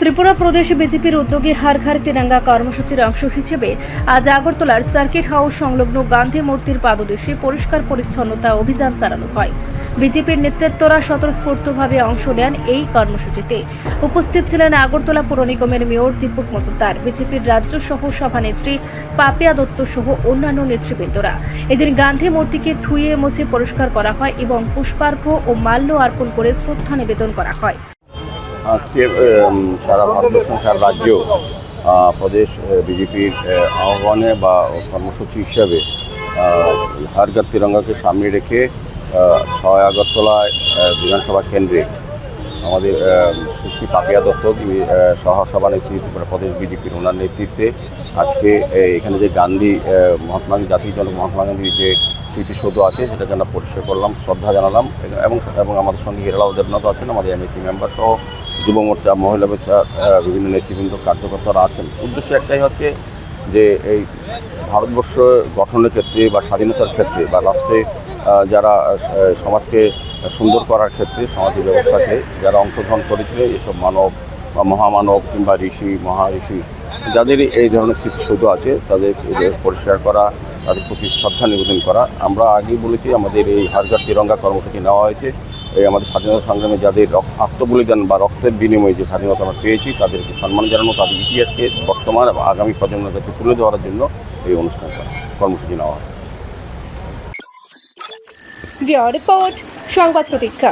ত্রিপুরা প্রদেশ বিজেপির উদ্যোগে হর ঘর তিরঙ্গা কর্মসূচির অংশ হিসেবে আজ আগরতলার সার্কিট হাউস সংলগ্ন গান্ধী মূর্তির পাদদেশে পরিষ্কার পরিচ্ছন্নতা অভিযান চালানো হয়। বিজেপির নেতৃত্বরা স্বতঃস্ফূর্তভাবে অংশ নেন এই কর্মসূচিতে। উপস্থিত ছিলেন আগরতলা পৌর নিগমের মেয়র দীপক মজুমদার, বিজেপির রাজ্য সহ সভানেত্রী পাপিয়া দত্ত সহ অন্যান্য নেতৃবৃন্দরা। এদিন গান্ধী মূর্তিকে ধুয়ে মুছে পরিষ্কার করা হয় এবং পুষ্পার্ঘ্য ও মাল্য অর্পণ করে শ্রদ্ধা নিবেদন করা হয়। আজকে সারা ভারতবর্ষ সারা রাজ্য প্রদেশ বিজেপির আহ্বানে বা কর্মসূচি হিসাবে হর ঘর তিরঙ্গাকে সামনে রেখে 6 আগরতলায় বিধানসভা কেন্দ্রে আমাদের সুশ্রী পাপিয়া দত্ত সহসভানেত্রী প্রদেশ বিজেপির ওনার নেতৃত্বে আজকে এখানে যে গান্ধী মহাত্মা গান্ধী জাতির জনক মহাত্মা গান্ধীর যে স্মৃতিসৌধ আছে সেটাকে আমরা পরিষ্কার করলাম, শ্রদ্ধা জানালাম এবং আমাদের সঙ্গে হিরালাল দেবনাথ আছেন, আমাদের এমএসি মেম্বার সহ যুব মোর্চা, মহিলা মোর্চা বিভিন্ন নেতৃবৃন্দ কার্যকর্তারা আছেন। উদ্দেশ্য একটাই হচ্ছে যে এই ভারতবর্ষ গঠনের ক্ষেত্রে বা স্বাধীনতার ক্ষেত্রে বা রাষ্ট্রে যারা সমাজকে সুন্দর করার ক্ষেত্রে সামাজিক ব্যবস্থাকে যারা অংশগ্রহণ করেছিল, এসব মানব বা মহামানব কিংবা ঋষি মহাঋষি যাদের এই ধরনের স্মৃতিসৌধ আছে তাদের পরিষ্কার করা, তাদের প্রতি শ্রদ্ধা নিবেদন করা। আমরা আগেই বলেছি আমাদের এই হর ঘর তিরঙ্গা কর্মসূচি নেওয়া হয়েছে এই আমাদের স্বাধীনতা সংগ্রামে যাদের আত্মবলিদান বা রক্তের বিনিময়ে যে স্বাধীনতা আমরা পেয়েছি তাদেরকে সম্মান জানানো, তাদের ইতিহাসকে বর্তমান এবং আগামী প্রজন্মের কাছে তুলে দেওয়ার জন্য এই অনুষ্ঠান কর্মসূচি নেওয়া হয়। রিপোর্ট সংবাদ প্রতীক্ষা।